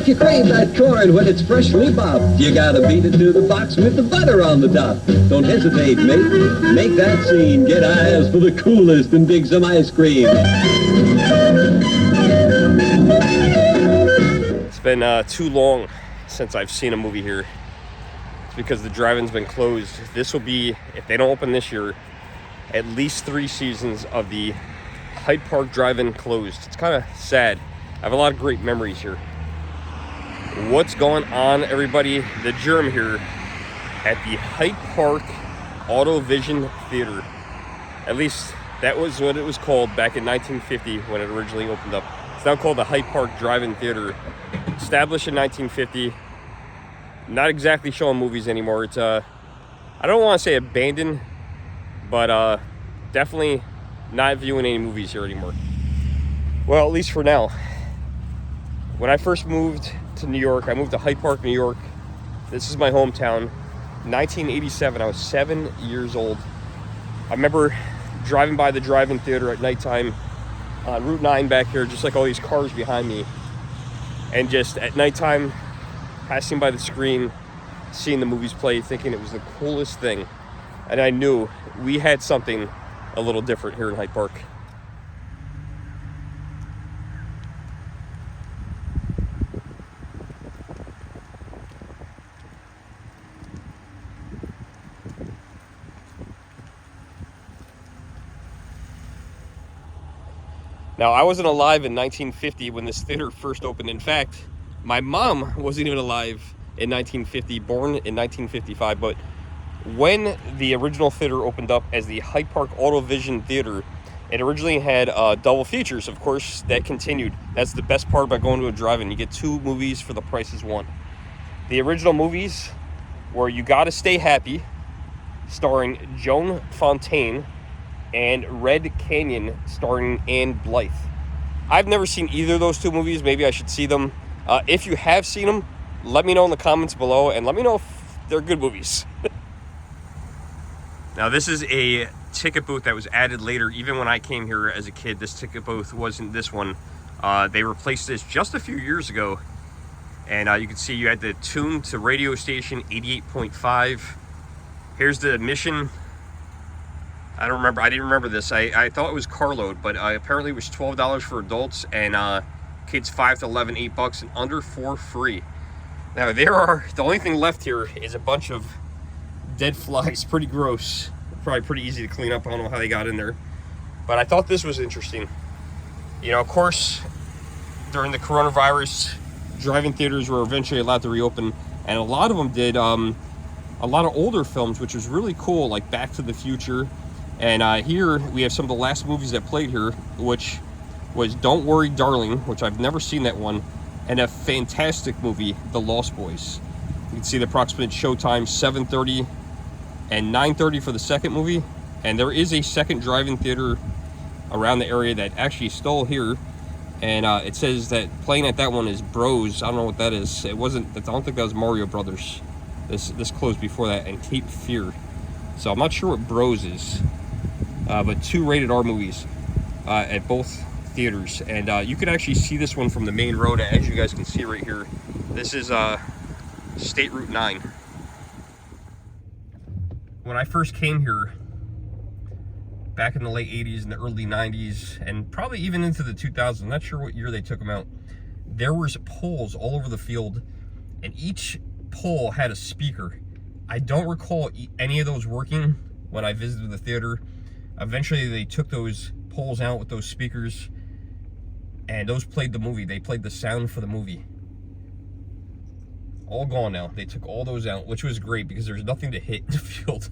If you crave that corn when it's freshly popped, you gotta beat it to the box with the butter on the top. Don't hesitate, mate. Make that scene. Get eyes for the coolest and dig some ice cream. It's been too long since I've seen a movie here. It's because the drive-in's been closed. This will be, if they don't open this year, at least 3 seasons of the Hyde Park Drive-in closed. It's kind of sad. I have a lot of great memories here. What's going on, everybody? The Germ here at the Hyde Park Auto Vision Theater. At least that was what it was called back in 1950 when it originally opened up. It's now called the Hyde Park Drive-in Theater. Established in 1950. Not exactly showing movies anymore. It's I don't want to say abandoned, but definitely not viewing any movies here anymore. Well, at least for now. When I first moved to New York, I moved to Hyde Park, New York. This is my hometown. 1987, I was 7 years old. I remember driving by the drive-in theater at nighttime on Route 9 back here, just like all these cars behind me. And just at nighttime, passing by the screen, seeing the movies play, thinking it was the coolest thing. And I knew we had something a little different here in Hyde Park. Now, I wasn't alive in 1950 when this theater first opened. In fact, my mom wasn't even alive in 1950, born in 1955. But when the original theater opened up as the Hyde Park Auto Vision Theater, it originally had double features, of course, that continued. That's the best part about going to a drive-in. You get 2 movies for the price is 1. The original movies were You Gotta Stay Happy, starring Joan Fontaine, and Red Canyon, starring Ann Blythe. I've never seen either of those 2 movies. Maybe I should see them. If you have seen them, let me know in the comments below, and let me know if they're good movies. Now, this is a ticket booth that was added later. Even when I came here as a kid, this ticket booth wasn't this one. They replaced this just a few years ago. And you can see you had to tune to radio station 88.5. Here's the admission. I don't remember. I didn't remember this. I thought it was carload, but apparently it was $12 for adults, and kids 5 to 11, $8, and under 4 free. Now, the only thing left here is a bunch of dead flies. Pretty gross. Probably pretty easy to clean up. I don't know how they got in there. But I thought this was interesting. You know, of course, during the coronavirus, drive-in theaters were eventually allowed to reopen, and a lot of them did a lot of older films, which was really cool, like Back to the Future. And here we have some of the last movies that played here, which was Don't Worry, Darling, which I've never seen that one, and a fantastic movie, The Lost Boys. You can see the approximate showtime, 7:30 and 9:30 for the second movie. And there is a second drive-in theater around the area that actually is still here. And it says that playing at that one is Bros. I don't know what that is. It wasn't. I don't think that was Mario Brothers. This closed before that, and Cape Fear. So I'm not sure what Bros is. But 2 rated R movies at both theaters. And you can actually see this one from the main road, as you guys can see right here. This is State Route 9. When I first came here, back in the late 80s and the early 90s, and probably even into the 2000s, I'm not sure what year they took them out, there was poles all over the field, and each pole had a speaker. I don't recall any of those working when I visited the theater. Eventually, they took those poles out with those speakers, and those played the movie. They played the sound for the movie. All gone now. They took all those out, which was great because there's nothing to hit in the field.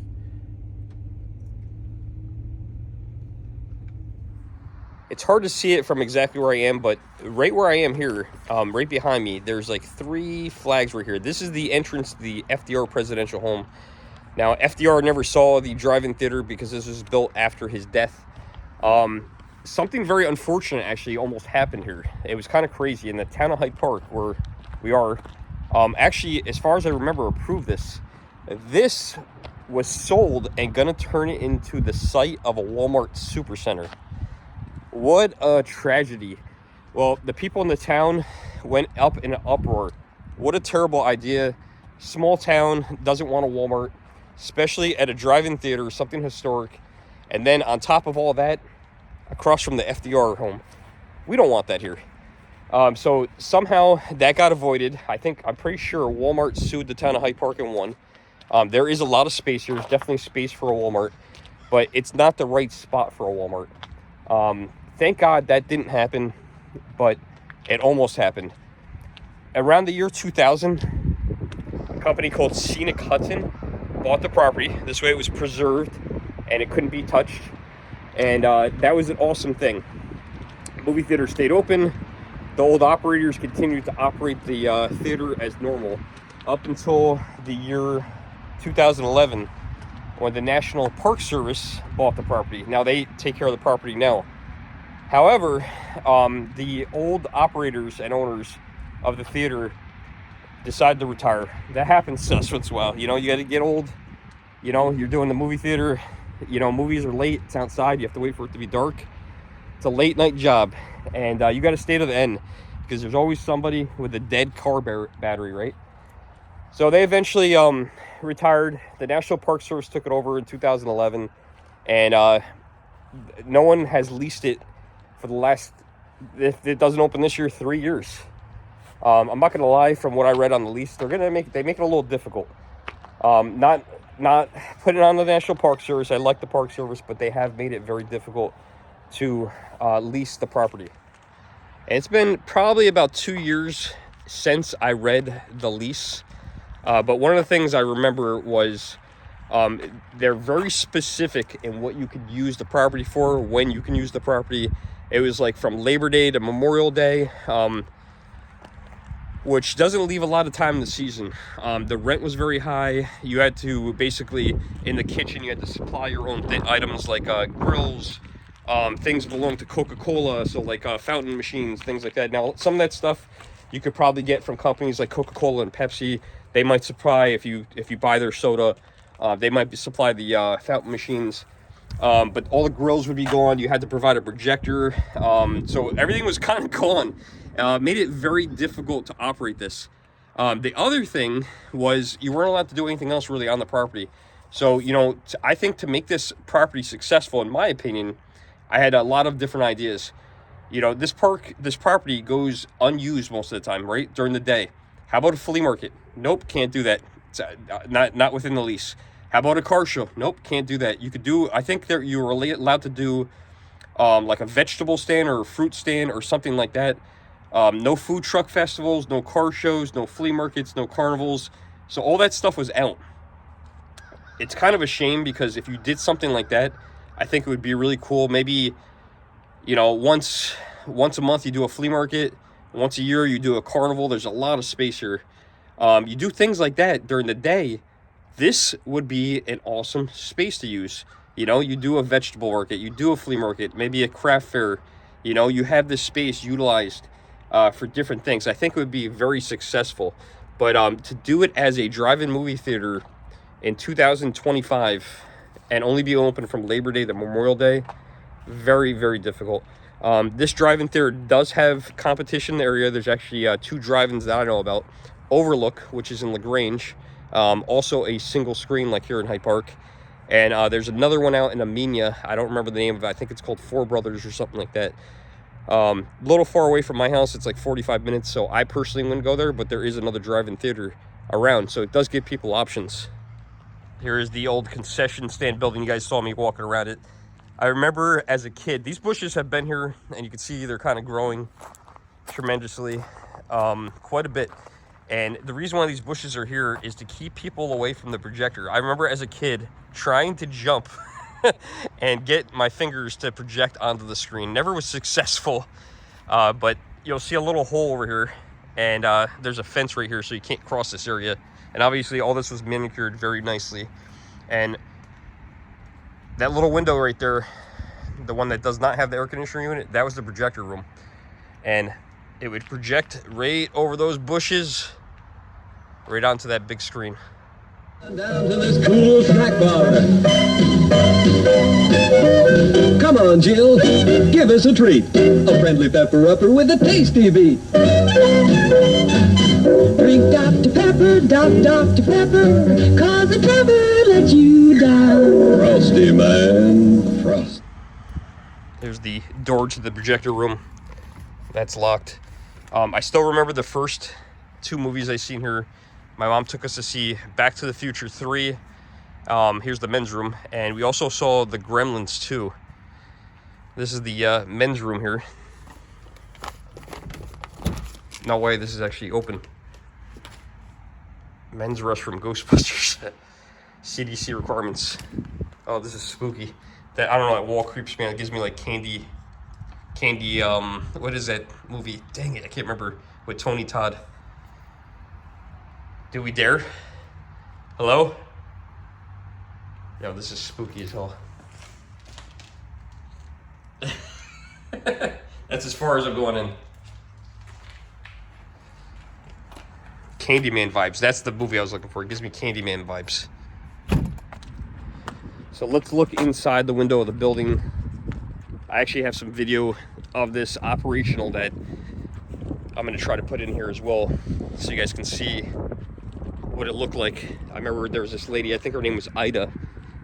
It's hard to see it from exactly where I am, but right where I am here, right behind me, there's like 3 flags right here. This is the entrance to the FDR presidential home. Now, FDR never saw the drive-in theater because this was built after his death. Something very unfortunate actually almost happened here. It was kind of crazy. In the town of Hyde Park, where we are, actually, as far as I remember, approved this. This was sold and gonna turn it into the site of a Walmart supercenter. What a tragedy. Well, the people in the town went up in an uproar. What a terrible idea. Small town doesn't want a Walmart, especially at a drive-in theater, something historic. And then on top of all that, across from the FDR home. We don't want that here. So somehow that got avoided. I'm pretty sure Walmart sued the town of Hyde Park and won. There is a lot of space here. There's definitely space for a Walmart, but it's not the right spot for a Walmart. Thank God that didn't happen, but it almost happened. Around the year 2000, a company called Scenic Hudson bought the property. This way it was preserved and it couldn't be touched. And that was an awesome thing. Movie theater stayed open. The old operators continued to operate the theater as normal up until the year 2011, when the National Park Service bought the property. Now they take care of the property now. However, the old operators and owners of the theater decided to retire. That happens to us once in a while. You know, you got to get old. You know, you're doing the movie theater. You know, movies are late. It's outside. You have to wait for it to be dark. It's a late night job, and you got to stay to the end because there's always somebody with a dead car battery, right? So they eventually retired. The National Park Service took it over in 2011, and no one has leased it for the last, if it doesn't open this year, 3 years. I'm not gonna lie, from what I read on the lease, they make it a little difficult. Not putting it on the National Park Service. I like the Park Service, but they have made it very difficult to lease the property. And it's been probably about 2 years since I read the lease. But one of the things I remember was they're very specific in what you could use the property for, when you can use the property. It was like from Labor Day to Memorial Day, which doesn't leave a lot of time in the season. The rent was very high. You had to basically, in the kitchen, you had to supply your own items like grills, things belong to Coca-Cola, so like fountain machines, things like that. Now, some of that stuff you could probably get from companies like Coca-Cola and Pepsi. They might supply, if you buy their soda, they might supply the fountain machines. But all the grills would be gone. You had to provide a projector. So everything was kind of gone. Made it very difficult to operate this. The other thing was you weren't allowed to do anything else really on the property. So, you know, I think to make this property successful, in my opinion, I had a lot of different ideas. You know, this property goes unused most of the time, right? During the day. How about a flea market? Nope, can't do that. It's not within the lease. How about a car show? Nope, can't do that. You could do, I think that you were allowed to do like a vegetable stand or a fruit stand or something like that. No food truck festivals, no car shows, no flea markets, no carnivals. So all that stuff was out. It's kind of a shame because if you did something like that, I think it would be really cool. Maybe, you know, once a month you do a flea market. Once a year you do a carnival. There's a lot of space here. You do things like that during the day. This would be an awesome space to use. You know, you do a vegetable market, you do a flea market, maybe a craft fair. You know, you have this space utilized for different things. I think it would be very successful. But to do it as a drive-in movie theater in 2025 and only be open from Labor Day to Memorial Day, very, very difficult. This drive-in theater does have competition in the area. There's actually 2 drive-ins that I know about. Overlook, which is in LaGrange, also a single screen like here in Hyde Park. And there's another one out in Amenia. I don't remember the name of it. I think it's called Four Brothers or something like that. A little far away from my house. It's like 45 minutes, so I personally wouldn't go there, but there is another drive-in theater around, so it does give people options. Here is the old concession stand building. You guys saw me walking around it. I remember as a kid, these bushes have been here, and you can see they're kind of growing tremendously, quite a bit. And the reason why these bushes are here is to keep people away from the projector. I remember as a kid trying to jump and get my fingers to project onto the screen. Never was successful, but you'll see a little hole over here, and there's a fence right here, so you can't cross this area. And obviously all this was manicured very nicely. And that little window right there, the one that does not have the air conditioning unit, that was the projector room. And it would project right over those bushes, right onto that big screen. Down to this cool snack bar. Come on, Jill, give us a treat. A friendly pepper-upper with a tasty beat. Drink Dr. Pepper, Dr. Pepper, 'cause it never lets you down. Frosty, man, Frost. There's the door to the projector room. That's locked. I still remember the first 2 movies I seen here. My mom took us to see Back to the Future 3. Here's the men's room. And we also saw the Gremlins 2. This is the men's room here. No way, this is actually open. Men's restroom, Ghostbusters. CDC requirements. Oh, this is spooky. That, I don't know, that wall creeps me out. It gives me like candy, what is that movie? Dang it, I can't remember. With Tony Todd. Do we dare? Hello? Yo, this is spooky as hell. That's as far as I'm going in. Candyman vibes. That's the movie I was looking for. It gives me Candyman vibes. So let's look inside the window of the building. I actually have some video of this operational that I'm going to try to put in here as well, so you guys can see what it looked like. I remember there was this lady, I think her name was Ida,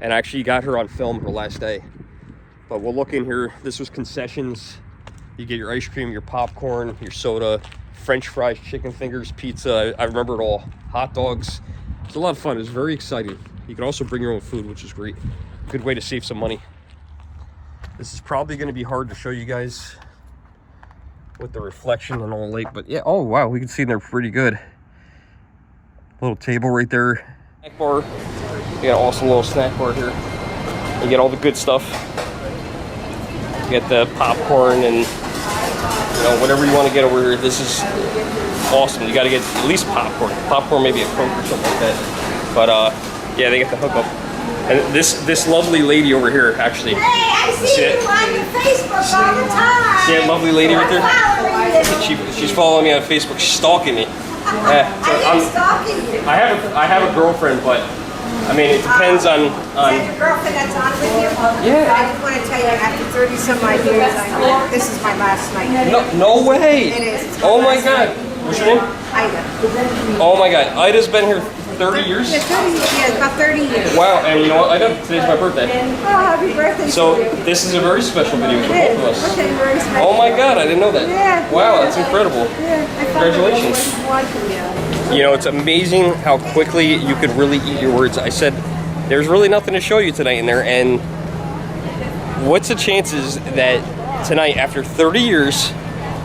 and I actually got her on film her last day. But we'll look in here. This was concessions. You get your ice cream, your popcorn, your soda, French fries, chicken fingers, pizza. I remember it all. Hot dogs. It was a lot of fun. It was very exciting. You can also bring your own food, which is great. Good way to save some money. This is probably going to be hard to show you guys with the reflection and all the lake, but yeah. Oh wow, we can see in there pretty good. Little table right there. Snack bar. You got an awesome little snack bar here. You get all the good stuff. You get the popcorn and whatever you want to get over here. This is awesome. You got to get at least popcorn. Popcorn, maybe a Coke or something like that. But yeah, they get the hookup. And this lovely lady over here, actually. Hey, I see you on your Facebook all the time. See that lovely lady right there? She's following me on Facebook. She's stalking me. I'm stalking you. I have a girlfriend, but I mean it depends on. Is that your girlfriend that's on with you? Yeah. I just want to tell you, after 30 some odd years, this is my last night. No way. It is. It's Oh my last God. night. What's your name? Ida. Oh my God. Ida's been here 30 years. Yeah, 30 years. Yeah, about 30 years. Wow. And you know what? Ida, today's my birthday. Oh, happy birthday So to you. this is a very special video for both of us. Okay, very special. Oh my God, I didn't know that. Yeah. Wow, that's incredible. Yeah, I thought Congratulations. I wanted you. You know, it's amazing how quickly you could really eat your words. I said, there's really nothing to show you tonight in there, and what's the chances that tonight, after 30 years,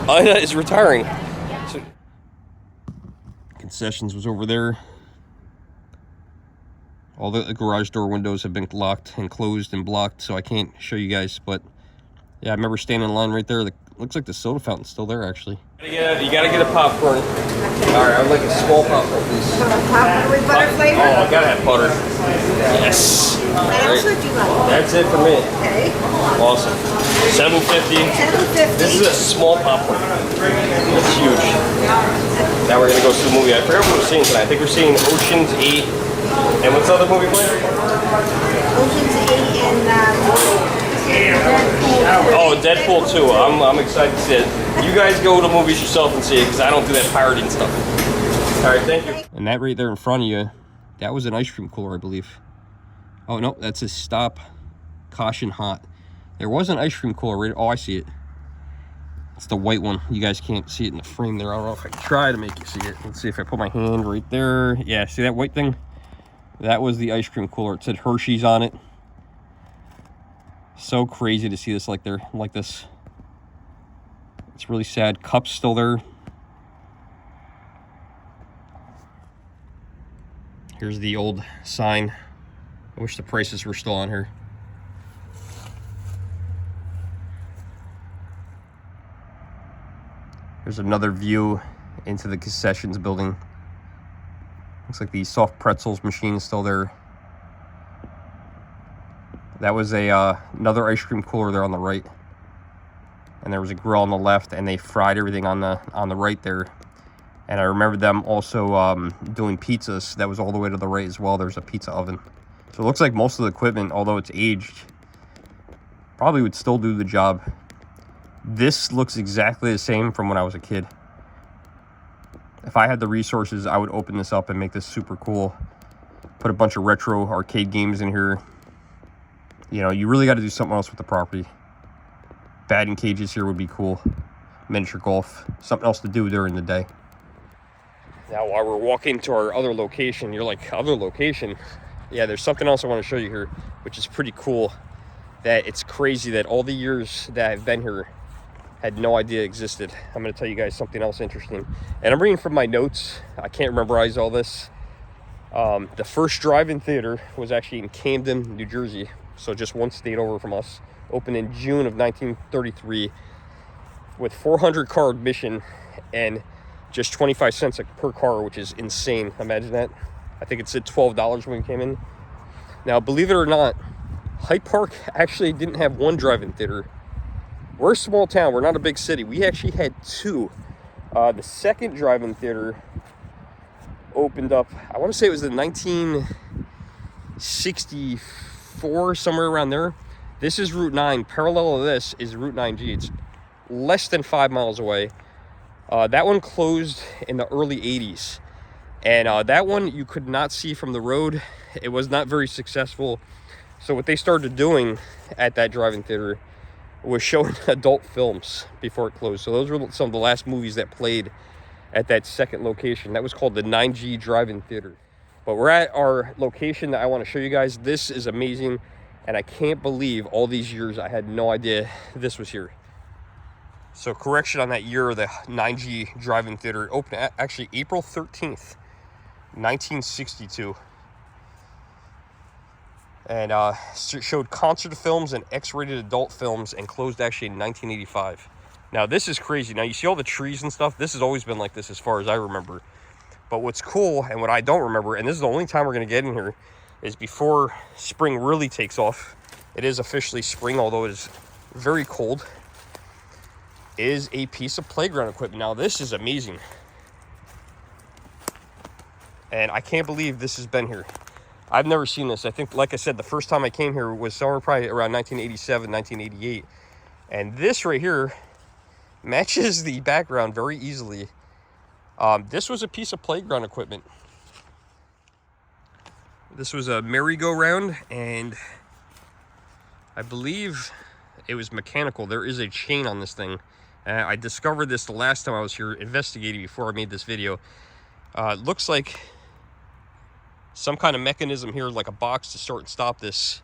Ida is retiring? So, concessions was over there. All the garage door windows have been locked and closed and blocked, so I can't show you guys, but yeah, I remember standing in line right there. Looks like the soda fountain's still there, actually. You gotta get a popcorn. All right, I'd like a small popcorn, please. Popcorn with butter flavor? Oh, I gotta have butter. Yes. What else would you like? That's it for me. Okay. Awesome. $7.50. $7.50. This is a small popcorn. It's huge. Now we're gonna go see the movie. I forgot what we're seeing tonight. I think we're seeing Ocean's 8. And what's the other movie playing? Ocean's 8 and Oh, Deadpool 2. I'm excited to see it. You guys go to movies yourself and see it, because I don't do that pirating stuff. All right, thank you. And that right there in front of you, that was an ice cream cooler, I believe. Oh, no, that's a stop, caution, hot. There was an ice cream cooler right. Oh, I see it. It's the white one. You guys can't see it in the frame there. I don't know if I can try to make you see it. Let's see if I put my hand right there. Yeah, see that white thing? That was the ice cream cooler. It said Hershey's on it. So crazy to see this like this. It's really sad. Cup's still there. Here's the old sign. I wish the prices were still on here. There's another view into the concessions building. Looks like the soft pretzels machine is still there. That was another ice cream cooler there on the right, and there was a grill on the left, and they fried everything on the right there. And I remember them also doing pizzas. That was all the way to the right as well. There's a pizza oven. So it looks like most of the equipment, although it's aged, probably would still do the job. This looks exactly the same from when I was a kid. If I had the resources, I would open this up and make this super cool. Put a bunch of retro arcade games in here. You know, you really got to do something else with the property. Batting cages here would be cool. Miniature golf. Something else to do during the day. Now, while we're walking to our other location, you're like, other location? Yeah, there's something else I want to show you here, which is pretty cool. That it's crazy that all the years that I've been here, had no idea existed. I'm going to tell you guys something else interesting. And I'm reading from my notes. I can't memorize all this. The first drive-in theater was actually in Camden, New Jersey. So just one state over from us. Opened in June of 1933 with 400 car admission and just 25 cents per car, which is insane. Imagine that. I think it said $12 when we came in. Now, believe it or not, Hyde Park actually didn't have one drive-in theater. We're a small town. We're not a big city. We actually had two. The second drive-in theater opened up, I want to say it was in 1964, somewhere around there. This is Route 9. Parallel to this is Route 9G. It's less than 5 miles away. That one closed in the early 80s. And that one you could not see from the road. It was not very successful. So what they started doing at that drive-in theater was showing adult films before it closed. So those were some of the last movies that played at that second location. That was called the 9G Drive-in Theater. But we're at our location that I want to show you guys. This is amazing, and I can't believe all these years I had no idea this was here. So correction on that year, the 9G Drive-in Theater opened actually April 13th, 1962. And showed concert films and X-rated adult films, and closed actually in 1985. Now, this is crazy. Now, you see all the trees and stuff? This has always been like this as far as I remember. But what's cool, and what I don't remember, and this is the only time we're going to get in here, is before spring really takes off. It is officially spring, although it is very cold. Is a piece of playground equipment. Now, this is amazing. And I can't believe this has been here. I've never seen this. I think, like I said, the first time I came here was somewhere probably around 1987, 1988. And this right here matches the background very easily. This was a piece of playground equipment. This was a merry-go-round, and I believe it was mechanical. There is a chain on this thing. I discovered this the last time I was here investigating before I made this video. It looks like some kind of mechanism here, like a box to start and stop this.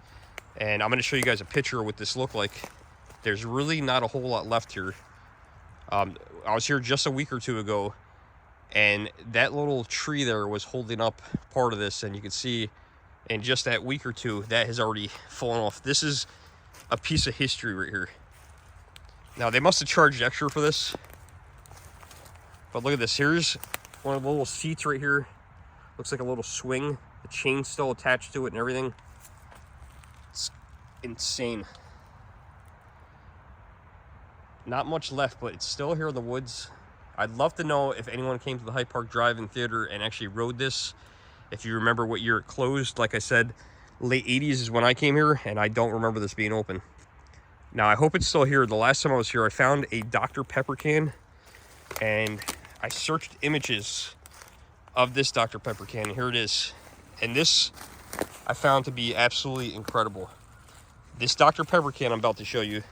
And I'm going to show you guys a picture of what this looked like. There's really not a whole lot left here. I was here just a week or two ago, and that little tree there was holding up part of this, and you can see in just that week or two that has already fallen off. This is a piece of history right here. Now, they must have charged extra for this, but look at this. Here's one of the little seats right here. Looks like a little swing. The chain's still attached to it and everything. It's insane. Not much left, but it's still here in the woods. I'd love to know if anyone came to the Hyde Park Drive-in Theater and actually rode this. If you remember what year it closed. Like I said, late 80s is when I came here, and I don't remember this being open. Now, I hope it's still here. The last time I was here, I found a Dr. Pepper can, and I searched images of this Dr. Pepper can, and here it is. And this I found to be absolutely incredible. This Dr. Pepper can I'm about to show you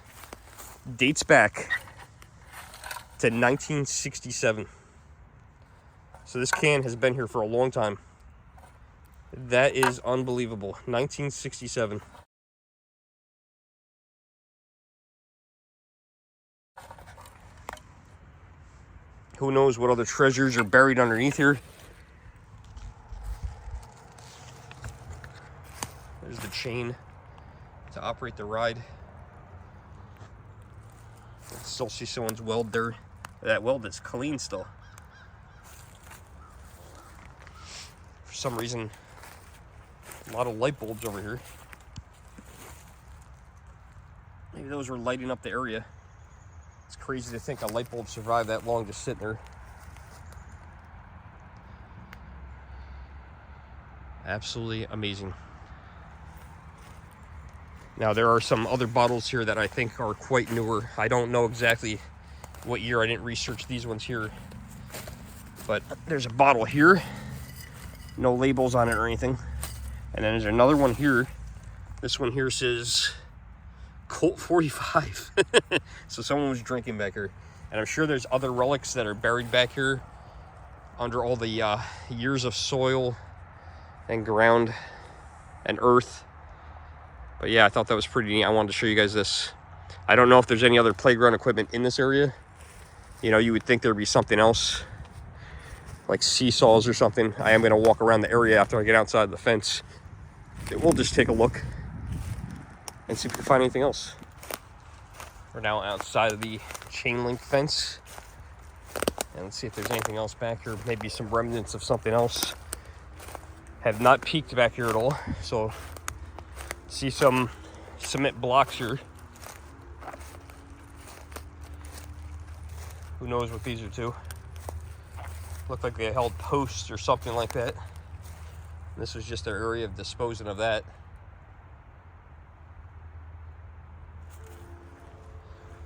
dates back to 1967. So this can has been here for a long time. That is unbelievable. 1967. Who knows what other treasures are buried underneath here. There's the chain to operate the ride. I can still see someone's weld there. That weld is clean still. For some reason, a lot of light bulbs over here. Maybe those were lighting up the area. It's crazy to think a light bulb survived that long just sitting there. Absolutely amazing. Now there are some other bottles here that I think are quite newer. I don't know exactly what year. I didn't research these ones here. But there's a bottle here. No labels on it or anything. And then there's another one here. This one here says Colt 45. So someone was drinking back here. And I'm sure there's other relics that are buried back here under all the years of soil and ground and earth. But yeah, I thought that was pretty neat. I wanted to show you guys this. I don't know if there's any other playground equipment in this area. You know, you would think there'd be something else, like seesaws or something. I am going to walk around the area after I get outside the fence. We'll just take a look and see if we can find anything else. We're now outside of the chain link fence. And let's see if there's anything else back here. Maybe some remnants of something else. Have not peeked back here at all. So, see some cement blocks here. Who knows what these are to? Look like they held posts or something like that. This was just their area of disposing of that.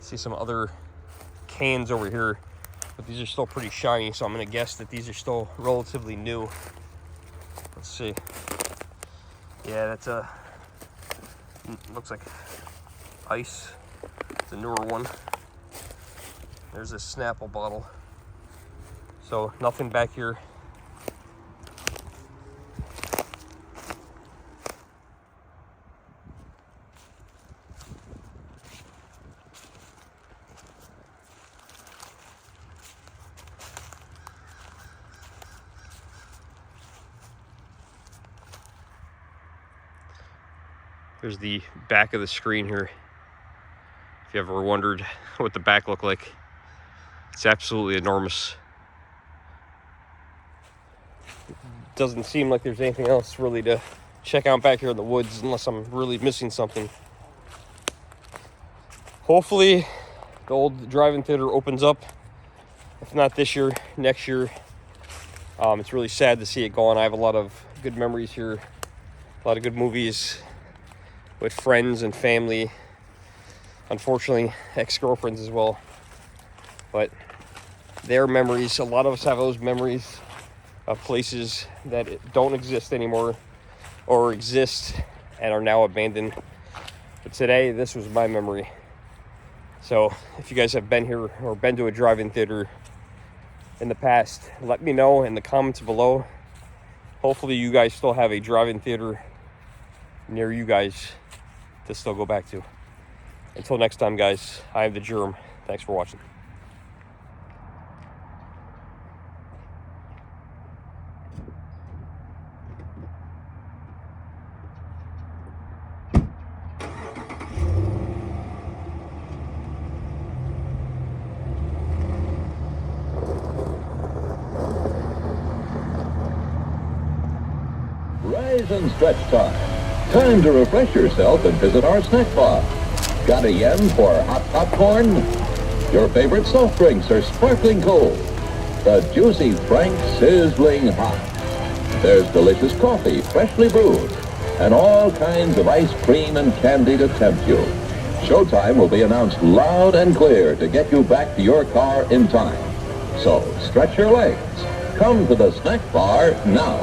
See some other cans over here, but these are still pretty shiny, so I'm gonna guess that these are still relatively new. Let's see. Yeah, that's a, looks like ice. It's a newer one. There's a Snapple bottle. So nothing back here. There's the back of the screen here. If you ever wondered what the back looked like, it's absolutely enormous. Doesn't seem like there's anything else really to check out back here in the woods unless I'm really missing something. Hopefully the old drive-in theater opens up. If not this year, next year. It's really sad to see it gone. I have a lot of good memories here, a lot of good movies with friends and family. Unfortunately, ex-girlfriends as well. But their memories, a lot of us have those memories of places that don't exist anymore or exist and are now abandoned. But today, this was my memory. So if you guys have been here or been to a drive-in theater in the past, let me know in the comments below. Hopefully you guys still have a drive-in theater near you guys to still go back to. Until next time, guys, I am the Germ. Thanks for watching. Rise and stretch time. Time to refresh yourself and visit our snack bar. Got a yen for hot popcorn? Your favorite soft drinks are sparkling cold. The juicy Frank sizzling hot. There's delicious coffee, freshly brewed, and all kinds of ice cream and candy to tempt you. Showtime will be announced loud and clear to get you back to your car in time. So stretch your legs. Come to the snack bar now.